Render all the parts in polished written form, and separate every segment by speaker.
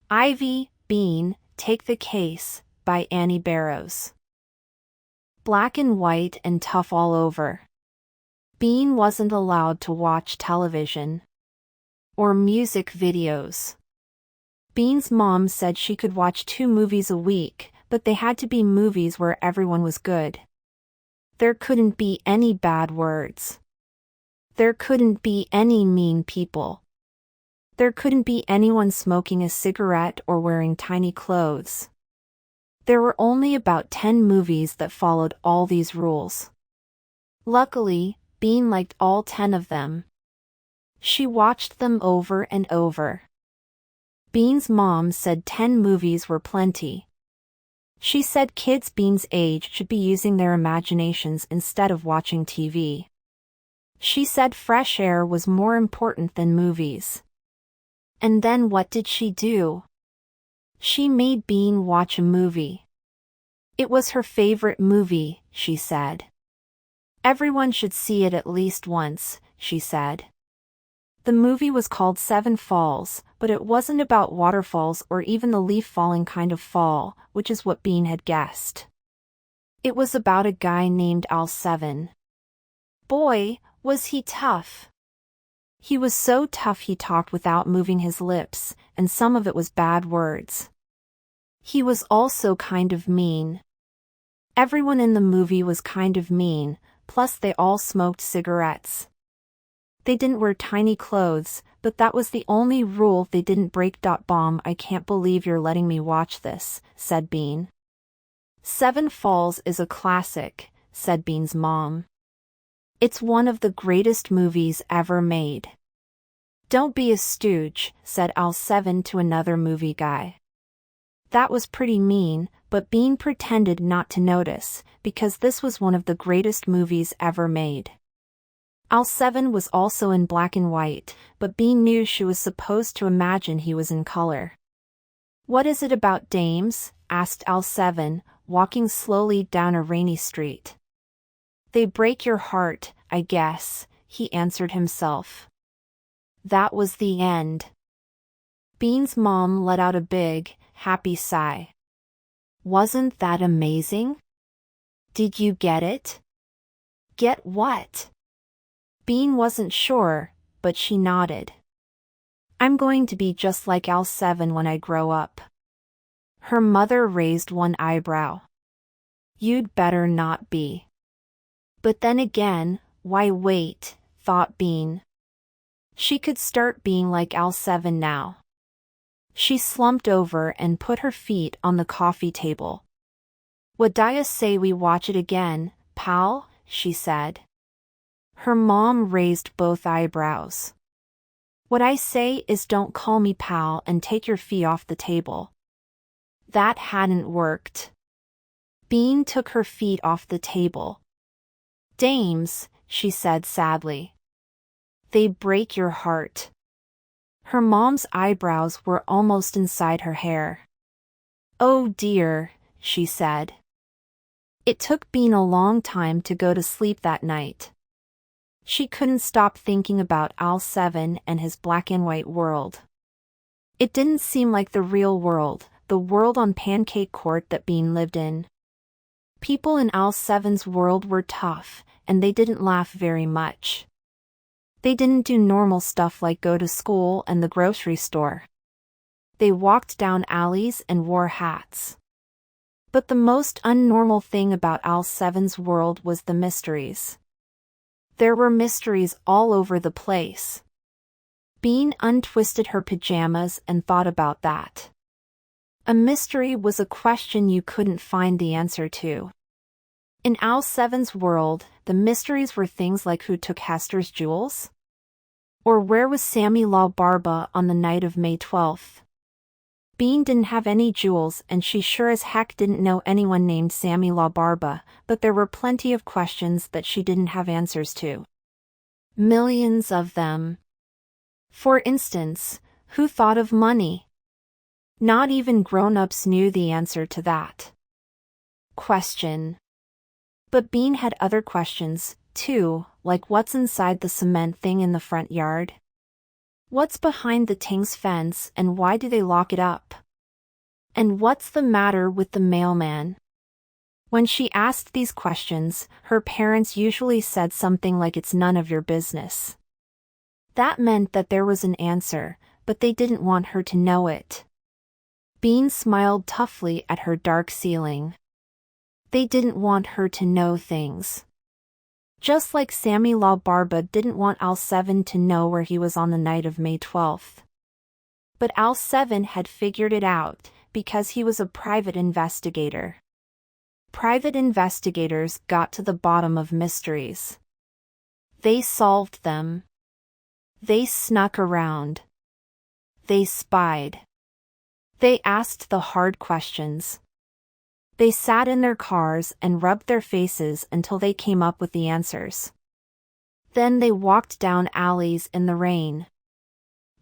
Speaker 1: Ivy, Bean, Take the Case, by Annie Barrows. Black and white and tough all over. Bean wasn't allowed to watch television or music videos. Bean's mom said she could watch 2 movies a week, but they had to be movies where everyone was good. There couldn't be any bad words. There couldn't be any mean people. There couldn't be anyone smoking a cigarette or wearing tiny clothes. There were only about 10 movies that followed all these rules. Luckily, Bean liked all 10 of them. She watched them over and over. Bean's mom said 10 movies were plenty. She said kids Bean's age should be using their imaginations instead of watching TV. She said fresh air was more important than movies. And then what did she do? She made Bean watch a movie. It was her favorite movie, she said. Everyone should see it at least once, she said. The movie was called 7 Falls, but it wasn't about waterfalls or even the leaf falling kind of fall, which is what Bean had guessed. It was about a guy named Al 7. Boy, was he tough. He was so tough he talked without moving his lips, and some of it was bad words. He was also kind of mean. Everyone in the movie was kind of mean, plus they all smoked cigarettes. They didn't wear tiny clothes, but that was the only rule they didn't break. Bomb, I can't believe you're letting me watch this, said Bean. 7 Falls is a classic, said Bean's mom. It's one of the greatest movies ever made. Don't be a stooge, said Al 7 to another movie guy. That was pretty mean, but Bean pretended not to notice, because this was one of the greatest movies ever made. Al 7 was also in black and white, but Bean knew she was supposed to imagine he was in color. What is it about dames? Asked Al 7, walking slowly down a rainy street. They break your heart, I guess, he answered himself. That was the end. Bean's mom let out a big, happy sigh. Wasn't that amazing? Did you get it? Get what? Bean wasn't sure, but she nodded. I'm going to be just like Al 7 when I grow up. Her mother raised one eyebrow. You'd better not be. But then again, why wait, thought Bean. She could start being like Al 7 now. She slumped over and put her feet on the coffee table. Would I say we watch it again, pal? She said. Her mom raised both eyebrows. What I say is don't call me pal and take your feet off the table. That hadn't worked. Bean took her feet off the table. Dames, she said sadly. They break your heart. Her mom's eyebrows were almost inside her hair. Oh dear, she said. It took Bean a long time to go to sleep that night. She couldn't stop thinking about Al 7 and his black and white world. It didn't seem like the real world, the world on Pancake Court that Bean lived in. People in Al 7's world were tough, and they didn't laugh very much. They didn't do normal stuff like go to school and the grocery store. They walked down alleys and wore hats. But the most unnormal thing about Al 7's world was the mysteries. There were mysteries all over the place. Bean untwisted her pajamas and thought about that. A mystery was a question you couldn't find the answer to. In Al 7's world, the mysteries were things like who took Hester's jewels? Or where was Sammy La Barba on the night of May 12th? Bean didn't have any jewels and she sure as heck didn't know anyone named Sammy La Barba, but there were plenty of questions that she didn't have answers to. Millions of them. For instance, who thought of money? Not even grown-ups knew the answer to that question. But Bean had other questions, too, like what's inside the cement thing in the front yard? What's behind the Ting's fence and why do they lock it up? And what's the matter with the mailman? When she asked these questions, her parents usually said something like it's none of your business. That meant that there was an answer, but they didn't want her to know it. Bean smiled toughly at her dark ceiling. They didn't want her to know things. Just like Sammy La Barba didn't want Al7 to know where he was on the night of May 12th. But Al7 had figured it out, because he was a private investigator. Private investigators got to the bottom of mysteries. They solved them. They snuck around. They spied. They asked the hard questions. They sat in their cars and rubbed their faces until they came up with the answers. Then they walked down alleys in the rain.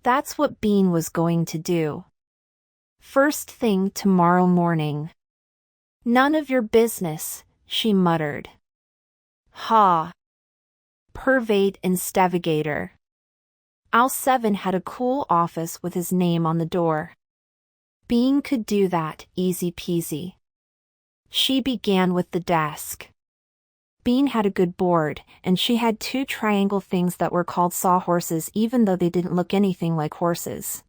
Speaker 1: That's what Bean was going to do. First thing tomorrow morning. None of your business, she muttered. Ha! Pervade Investigator. Al7 had a cool office with his name on the door. Bean could do that, easy peasy. She began with the desk. Bean had a good board, and she had 2 triangle things that were called sawhorses even though they didn't look anything like horses.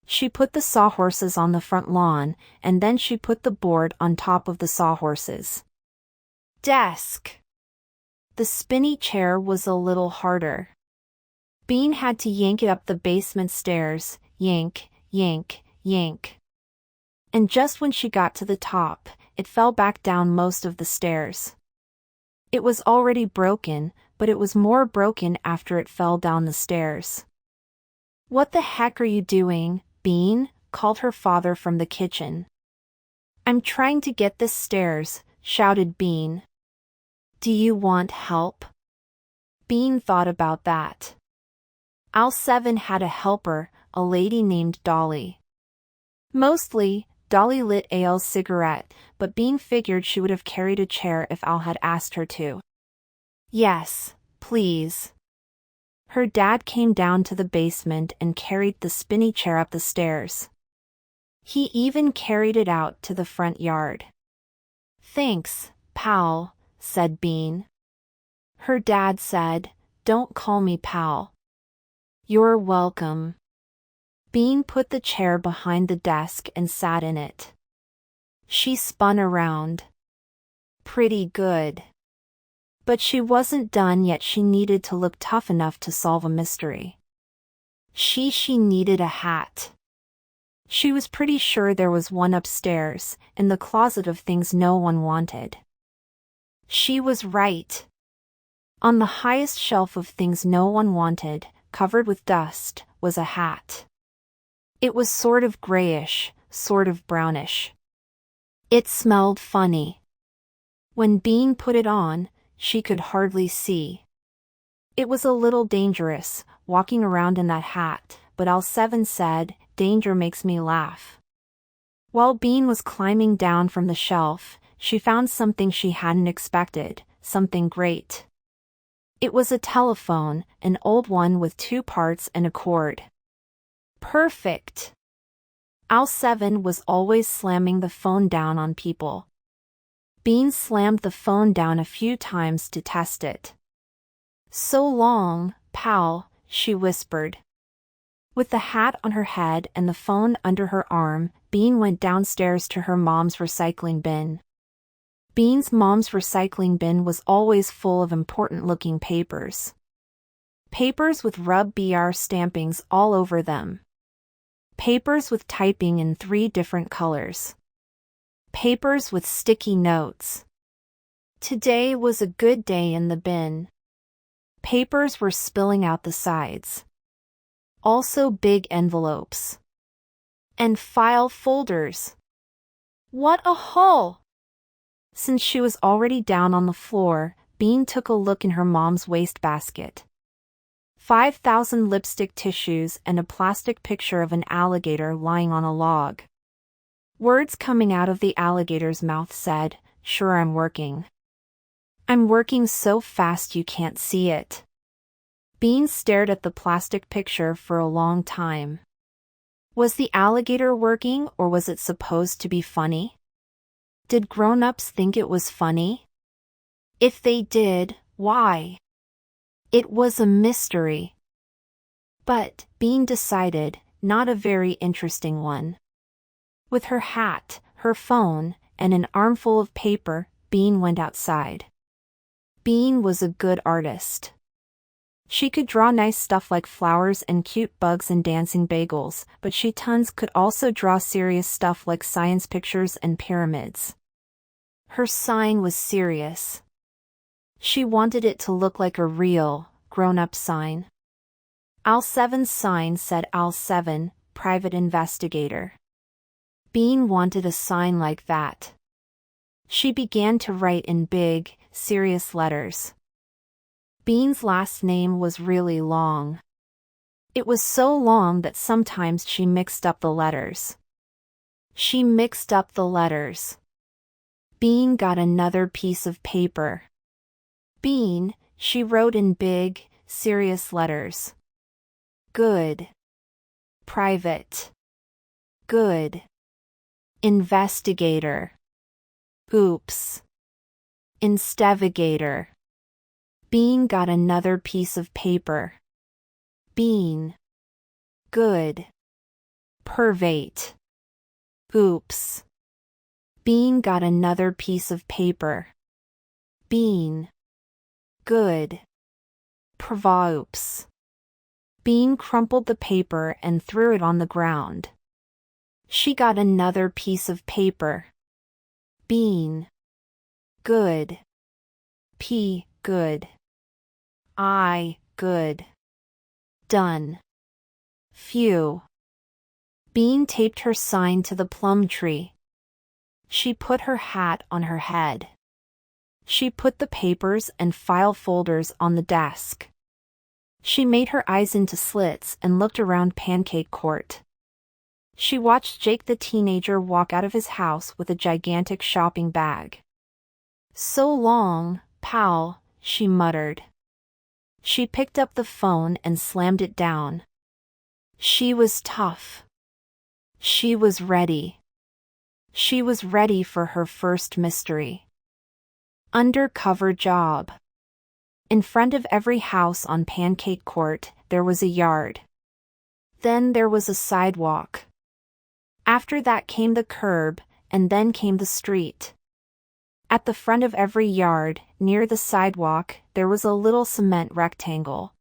Speaker 1: She put the sawhorses on the front lawn, and then she put the board on top of the sawhorses. Desk. The spinny chair was a little harder. Bean had to yank it up the basement stairs, yank, yank, yank. And just when she got to the top, it fell back down most of the stairs. It was already broken, but it was more broken after it fell down the stairs. What the heck are you doing, Bean? Called her father from the kitchen. I'm trying to get this stairs, shouted Bean. Do you want help? Bean thought about that. Al7 had a helper, a lady named Dolly. Mostly, Dolly lit Al's cigarette, but Bean figured she would have carried a chair if Al had asked her to. Yes, please. Her dad came down to the basement and carried the spinny chair up the stairs. He even carried it out to the front yard. Thanks, pal, said Bean. Her dad said, Don't call me pal. You're welcome. Bean put the chair behind the desk and sat in it. She spun around. Pretty good. But she wasn't done yet. She needed to look tough enough to solve a mystery. She needed a hat. She was pretty sure there was one upstairs, in the closet of things no one wanted. She was right. On the highest shelf of things no one wanted, covered with dust, was a hat. It was sort of grayish, sort of brownish. It smelled funny. When Bean put it on, she could hardly see. It was a little dangerous, walking around in that hat, but Al7 said, Danger makes me laugh. While Bean was climbing down from the shelf, she found something she hadn't expected, something great. It was a telephone, an old one with 2 parts and a cord. Perfect! Al7 was always slamming the phone down on people. Bean slammed the phone down a few times to test it. So long, pal, she whispered. With the hat on her head and the phone under her arm, Bean went downstairs to her mom's recycling bin. Bean's mom's recycling bin was always full of important-looking papers. Papers with Rub BR stampings all over them. Papers with typing in 3 different colors. Papers with sticky notes. Today was a good day in the bin. Papers were spilling out the sides. Also big envelopes. And file folders. What a haul! Since she was already down on the floor, Bean took a look in her mom's wastebasket. 5,000 lipstick tissues and a plastic picture of an alligator lying on a log. Words coming out of the alligator's mouth said, Sure, I'm working. I'm working so fast you can't see it. Bean stared at the plastic picture for a long time. Was the alligator working, or was it supposed to be funny? Did grown-ups think it was funny? If they did, why? It was a mystery. But, Bean decided, not a very interesting one. With her hat, her phone, and an armful of paper, Bean went outside. Bean was a good artist. She could draw nice stuff like flowers and cute bugs and dancing bagels, but she could also draw serious stuff like science pictures and pyramids. Her sign was serious. She wanted it to look like a real, grown-up sign. Al7's sign said Al7, Private Investigator. Bean wanted a sign like that. She began to write in big, serious letters. Bean's last name was really long. It was so long that sometimes she mixed up the letters. She mixed up the letters. Bean got another piece of paper. Bean, she wrote in big, serious letters. Good. Private. Good. Investigator. Oops. Instigator. Bean got another piece of paper. Bean. Good. Pervate. Oops. Bean got another piece of paper. Bean. Good. Oops. Bean crumpled the paper and threw it on the ground. She got another piece of paper. Bean. Good. Good. Good. Done. Phew. Bean taped her sign to the plum tree. She put her hat on her head. She put the papers and file folders on the desk. She made her eyes into slits and looked around Pancake Court. She watched Jake the teenager walk out of his house with a gigantic shopping bag. So long, pal, she muttered. She picked up the phone and slammed it down. She was tough. She was ready. She was ready for her first mystery. Undercover job. In front of every house on Pancake Court, there was a yard. Then there was a sidewalk. After that came the curb, and then came the street. At the front of every yard, near the sidewalk, there was a little cement rectangle.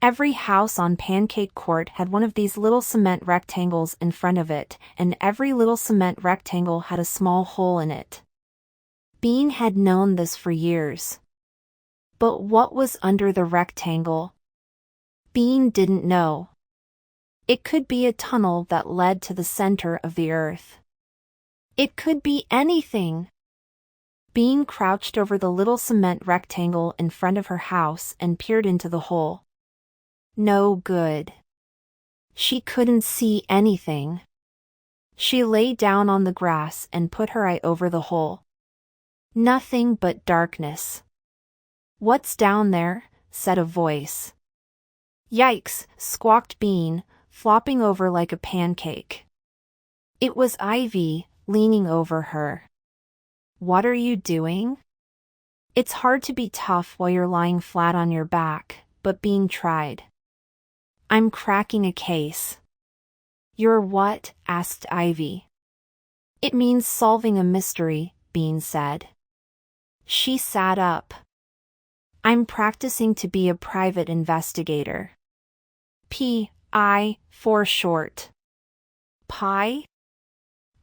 Speaker 1: Every house on Pancake Court had one of these little cement rectangles in front of it, and every little cement rectangle had a small hole in it. Bean had known this for years. But what was under the rectangle? Bean didn't know. It could be a tunnel that led to the center of the earth. It could be anything. Bean crouched over the little cement rectangle in front of her house and peered into the hole. No good. She couldn't see anything. She lay down on the grass and put her eye over the hole. Nothing but darkness. What's down there? Said a voice. Yikes, squawked Bean, flopping over like a pancake. It was Ivy, leaning over her. What are you doing? It's hard to be tough while you're lying flat on your back, but Bean tried. I'm cracking a case. You're what? Asked Ivy. It means solving a mystery, Bean said. She sat up. I'm practicing to be a private investigator. P.I. for short. Pi?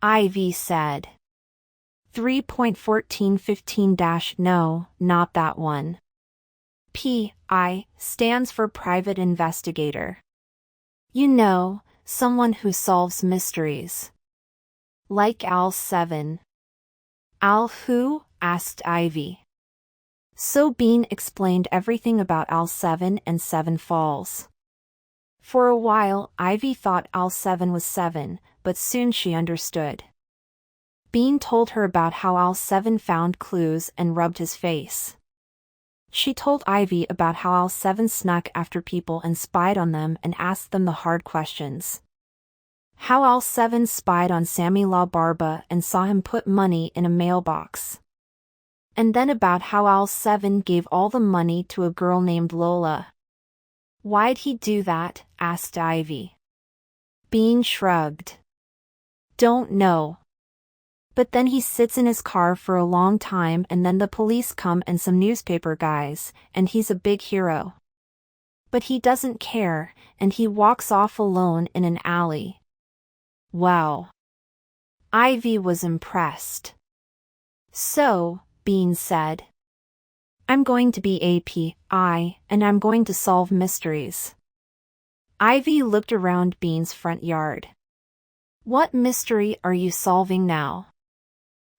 Speaker 1: Ivy said. 3.1415- No, not that one. P.I. stands for private investigator. You know, someone who solves mysteries. Like Al7. Al who? Asked Ivy. So Bean explained everything about Al7 and Seven Falls. For a while, Ivy thought Al7 was 7, but soon she understood. Bean told her about how Al7 found clues and rubbed his face. She told Ivy about how Al 7 snuck after people and spied on them and asked them the hard questions. How Al 7 spied on Sammy La Barba and saw him put money in a mailbox. And then about how Al 7 gave all the money to a girl named Lola. Why'd he do that? Asked Ivy. Bean shrugged. Don't know. But then he sits in his car for a long time and then the police come and some newspaper guys, and he's a big hero. But he doesn't care, and he walks off alone in an alley. Wow. Ivy was impressed. So, Bean said, I'm going to be a PI, and I'm going to solve mysteries. Ivy looked around Bean's front yard. What mystery are you solving now?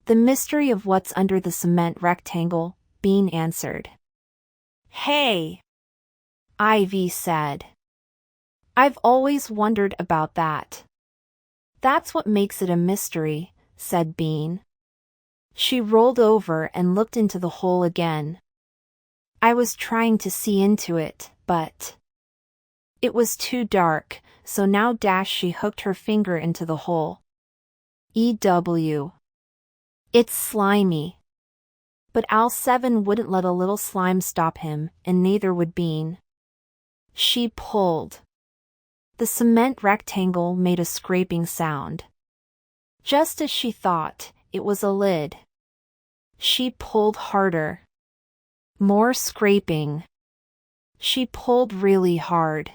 Speaker 1: The mystery of what's under the cement rectangle, Bean answered. Hey! Ivy said. I've always wondered about that. That's what makes it a mystery, said Bean. She rolled over and looked into the hole again. I was trying to see into it, but it was too dark, so now she hooked her finger into the hole. It's slimy. But Al 7 wouldn't let a little slime stop him, and neither would Bean. She pulled. The cement rectangle made a scraping sound. Just as she thought, it was a lid. She pulled harder. More scraping. She pulled really hard.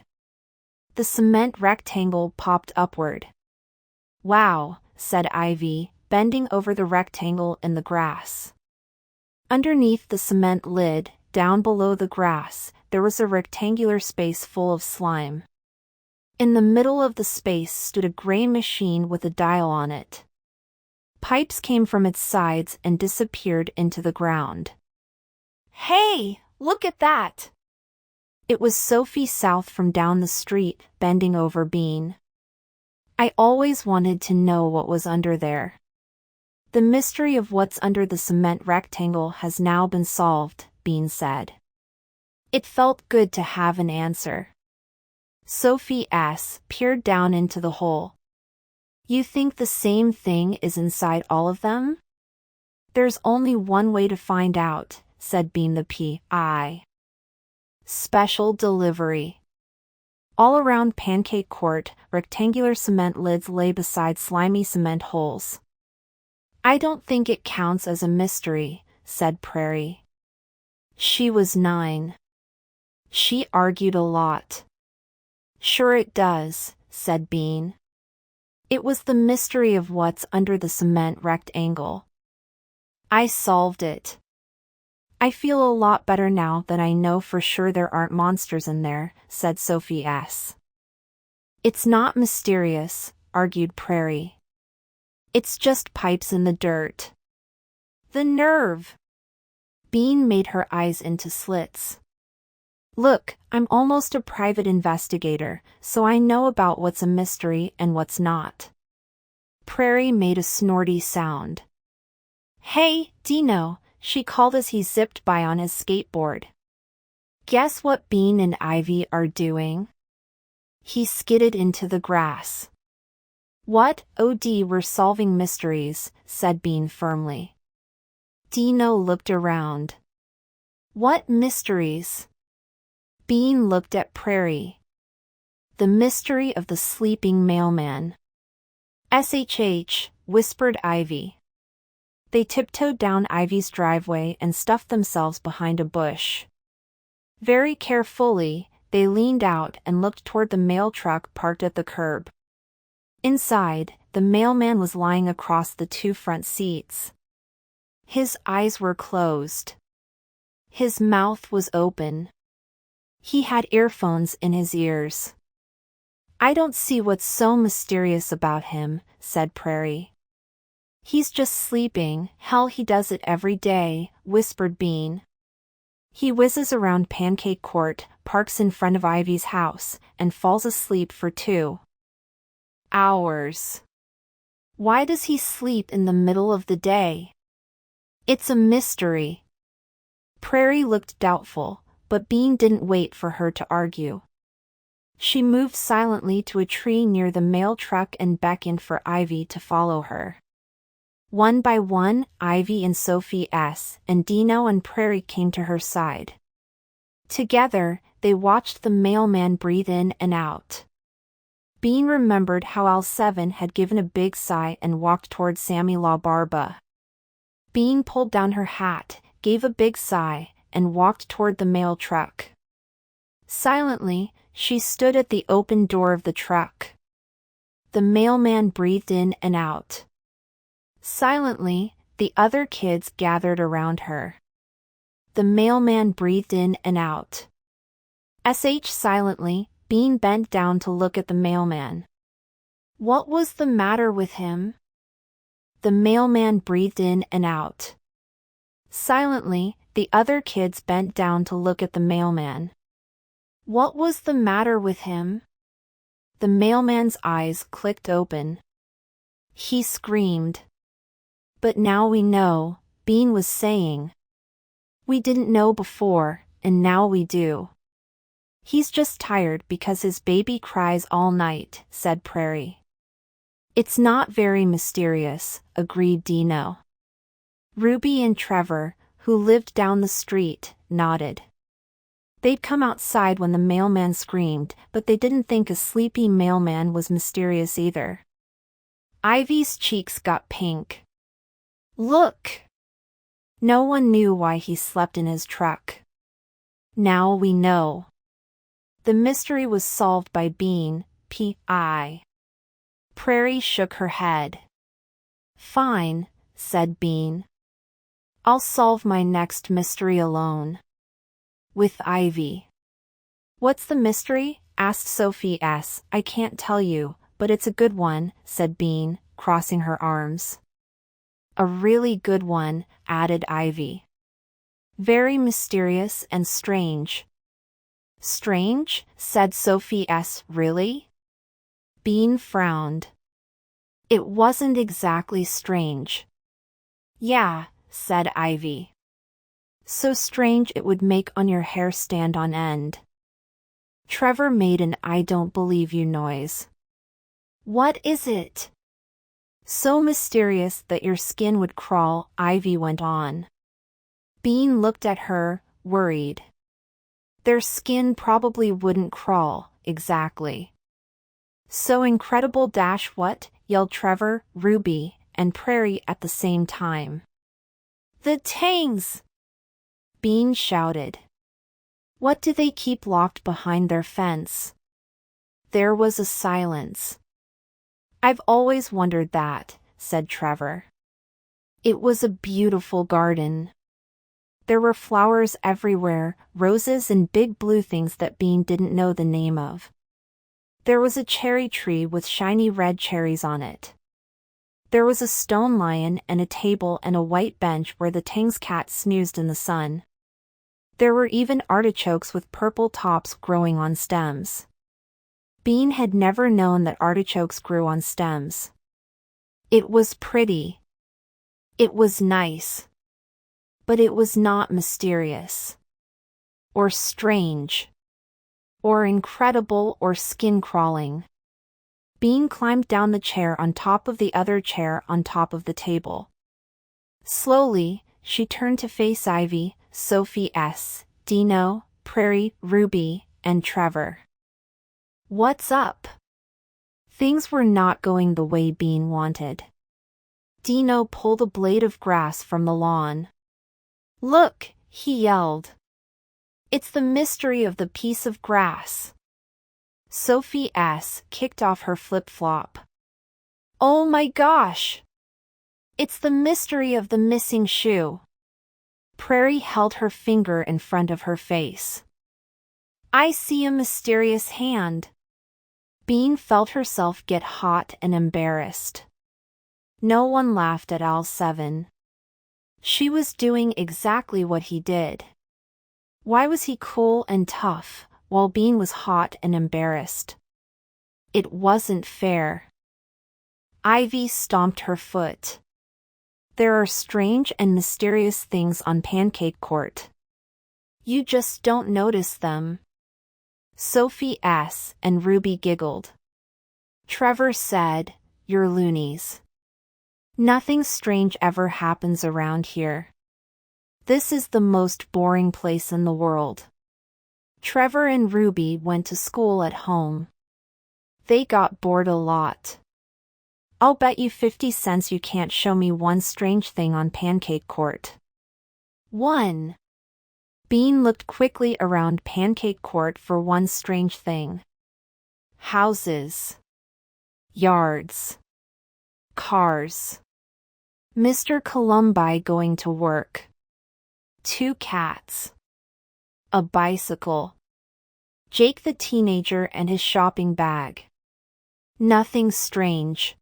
Speaker 1: The cement rectangle popped upward. Wow, said Ivy, bending over the rectangle in the grass. Underneath the cement lid, down below the grass, there was a rectangular space full of slime. In the middle of the space stood a gray machine with a dial on it. Pipes came from its sides and disappeared into the ground. Hey, look at that! It was Sophie South from down the street, bending over Bean. I always wanted to know what was under there. The mystery of what's under the cement rectangle has now been solved, Bean said. It felt good to have an answer. Sophie S. peered down into the hole. You think the same thing is inside all of them? There's only one way to find out, said Bean the P.I. Special delivery. All around Pancake Court, rectangular cement lids lay beside slimy cement holes. I don't think it counts as a mystery, said Prairie. She was 9. She argued a lot. Sure it does, said Bean. It was the mystery of what's under the cement rectangle. I solved it. I feel a lot better now that I know for sure there aren't monsters in there, said Sophie S. It's not mysterious, argued Prairie. It's just pipes in the dirt. The nerve! Bean made her eyes into slits. Look, I'm almost a private investigator, so I know about what's a mystery and what's not. Prairie made a snorty sound. Hey, Dino, she called as he zipped by on his skateboard. Guess what Bean and Ivy are doing? He skidded into the grass. What? We're solving mysteries, said Bean firmly. Dino looked around. What mysteries? Bean looked at Prairie. The mystery of the sleeping mailman. SHH, whispered Ivy. They tiptoed down Ivy's driveway and stuffed themselves behind a bush. Very carefully, they leaned out and looked toward the mail truck parked at the curb. Inside, the mailman was lying across the 2 front seats. His eyes were closed. His mouth was open. He had earphones in his ears. I don't see what's so mysterious about him, said Prairie. He's just sleeping, hell he does it every day, whispered Bean. He whizzes around Pancake Court, parks in front of Ivy's house, and falls asleep for 2 hours. Why does he sleep in the middle of the day? It's a mystery. Prairie looked doubtful, but Bean didn't wait for her to argue. She moved silently to a tree near the mail truck and beckoned for Ivy to follow her. One by one, Ivy and Sophie S. and Dino and Prairie came to her side. Together, they watched the mailman breathe in and out. Bean remembered how Al7 had given a big sigh and walked toward Sammy La Barba. Bean pulled down her hat, gave a big sigh, and walked toward the mail truck. Silently, she stood at the open door of the truck. The mailman breathed in and out. Silently, the other kids gathered around her. The mailman breathed in and out. Silently, Bean bent down to look at the mailman. What was the matter with him? The mailman breathed in and out. Silently, the other kids bent down to look at the mailman. What was the matter with him? The mailman's eyes clicked open. He screamed. But now we know, Bean was saying. We didn't know before, and now we do. He's just tired because his baby cries all night, said Prairie. It's not very mysterious, agreed Dino. Ruby and Trevor, who lived down the street, nodded. They'd come outside when the mailman screamed, but they didn't think a sleepy mailman was mysterious either. Ivy's cheeks got pink. Look! No one knew why he slept in his truck. Now we know. The mystery was solved by Bean, P.I. Prairie shook her head. Fine, said Bean. I'll solve my next mystery alone. With Ivy. What's the mystery? Asked Sophie S. I can't tell you, but it's a good one, said Bean, crossing her arms. A really good one, added Ivy. Very mysterious and strange. Strange? Said Sophie S. Really? Bean frowned. It wasn't exactly strange. Yeah, said Ivy. So strange it would make on your hair stand on end. Trevor made an I don't believe you noise. What is it? So mysterious that your skin would crawl, Ivy went on. Bean looked at her, worried. Their skin probably wouldn't crawl, exactly. So incredible dash what? Yelled Trevor, Ruby, and Prairie at the same time. The Tangs! Bean shouted. What do they keep locked behind their fence? There was a silence. I've always wondered that, said Trevor. It was a beautiful garden. There were flowers everywhere, roses and big blue things that Bean didn't know the name of. There was a cherry tree with shiny red cherries on it. There was a stone lion and a table and a white bench where the Tang's cat snoozed in the sun. There were even artichokes with purple tops growing on stems. Bean had never known that artichokes grew on stems. It was pretty. It was nice. But it was not mysterious. Or strange. Or incredible or skin-crawling. Bean climbed down the chair on top of the other chair on top of the table. Slowly, she turned to face Ivy, Sophie S., Dino, Prairie, Ruby, and Trevor. What's up? Things were not going the way Bean wanted. Dino pulled a blade of grass from the lawn. Look, he yelled. It's the mystery of the piece of grass. Sophie S. kicked off her flip-flop. Oh my gosh! It's the mystery of the missing shoe. Prairie held her finger in front of her face. I see a mysterious hand. Bean felt herself get hot and embarrassed. No one laughed at Al7. She was doing exactly what he did. Why was he cool and tough, while Bean was hot and embarrassed? It wasn't fair. Ivy stomped her foot. There are strange and mysterious things on Pancake Court. You just don't notice them. Sophie and Ruby giggled. Trevor said, You're loonies. Nothing strange ever happens around here. This is the most boring place in the world. Trevor and Ruby went to school at home. They got bored a lot. I'll bet you 50 cents you can't show me one strange thing on Pancake Court. 1. Bean looked quickly around Pancake Court for one strange thing. Houses. Yards. Cars. Mr. Columbi going to work. 2 cats. A bicycle. Jake the teenager and his shopping bag. Nothing strange.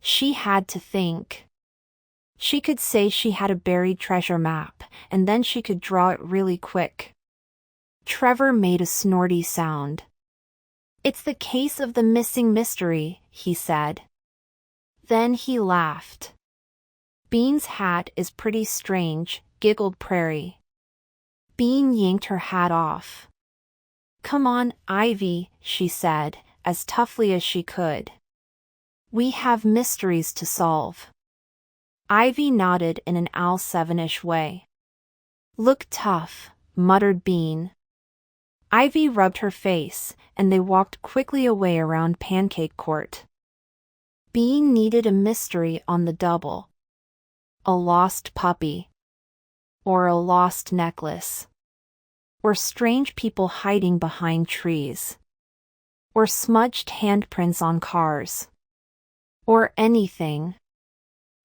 Speaker 1: She had to think. She could say she had a buried treasure map, and then she could draw it really quick. Trevor made a snorty sound. It's the case of the missing mystery, he said. Then he laughed. Bean's hat is pretty strange, giggled Prairie. Bean yanked her hat off. Come on, Ivy, she said, as toughly as she could. We have mysteries to solve. Ivy nodded in an Al 7-ish way. Look tough, muttered Bean. Ivy rubbed her face, and they walked quickly away around Pancake Court. Bean needed a mystery on the double. A lost puppy. Or a lost necklace. Or strange people hiding behind trees. Or smudged handprints on cars. Or anything.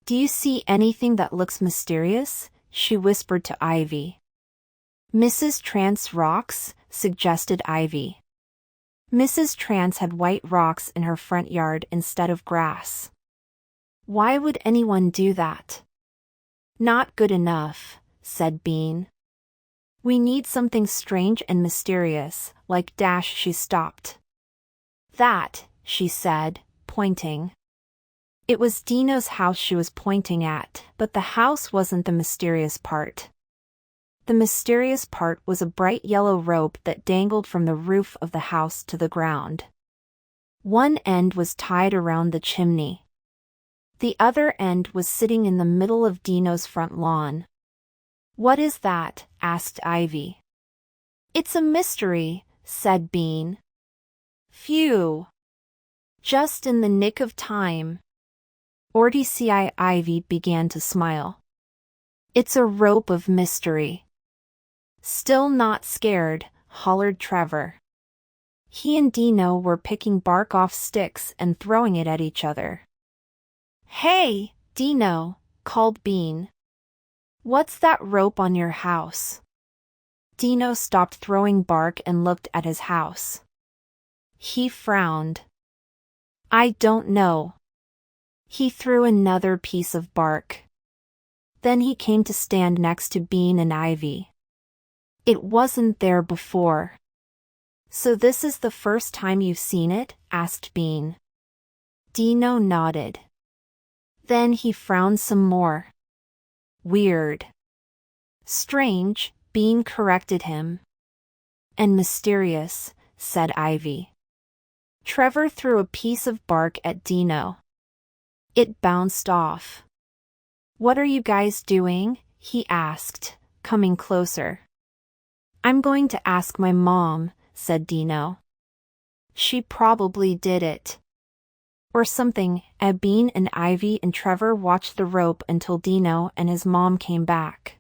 Speaker 1: Do you see anything that looks mysterious? She whispered to Ivy. Mrs. Trance rocks, suggested Ivy. Mrs. Trance had white rocks in her front yard instead of grass. Why would anyone do that? Not good enough, said Bean. We need something strange and mysterious, like she stopped. That, she said, pointing. It was Dino's house she was pointing at, but the house wasn't the mysterious part. The mysterious part was a bright yellow rope that dangled from the roof of the house to the ground. One end was tied around the chimney. The other end was sitting in the middle of Dino's front lawn. What is that? Asked Ivy. It's a mystery, said Bean. Phew. Just in the nick of time. Orty-ci Ivy began to smile. It's a rope of mystery. Still not scared, hollered Trevor. He and Dino were picking bark off sticks and throwing it at each other. Hey, Dino, called Bean. What's that rope on your house? Dino stopped throwing bark and looked at his house. He frowned. I don't know. He threw another piece of bark. Then he came to stand next to Bean and Ivy. It wasn't there before. So this is the first time you've seen it? Asked Bean. Dino nodded. Then he frowned some more. Weird. Strange, Bean corrected him. And mysterious, said Ivy. Trevor threw a piece of bark at Dino. It bounced off. What are you guys doing? He asked, coming closer. I'm going to ask my mom, said Dino. She probably did it. Or something. Bean and Ivy and Trevor watched the rope until Dino and his mom came back.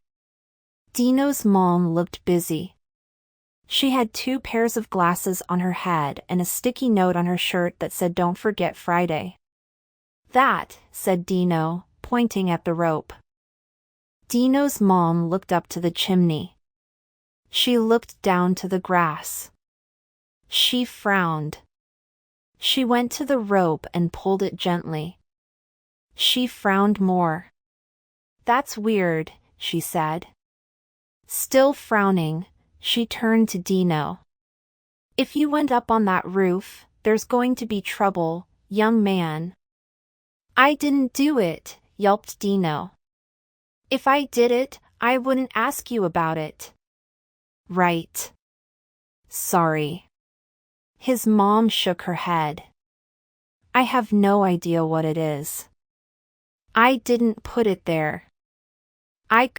Speaker 1: Dino's mom looked busy. She had 2 pairs of glasses on her head and a sticky note on her shirt that said "Don't forget Friday." That, said Dino, pointing at the rope. Dino's mom looked up to the chimney. She looked down to the grass. She frowned. She went to the rope and pulled it gently. She frowned more. That's weird, she said. Still frowning, she turned to Dino. If you went up on that roof, there's going to be trouble, young man. I didn't do it, yelped Dino. If I did it, I wouldn't ask you about it. Right. Sorry. His mom shook her head. I have no idea what it is. I didn't put it there. I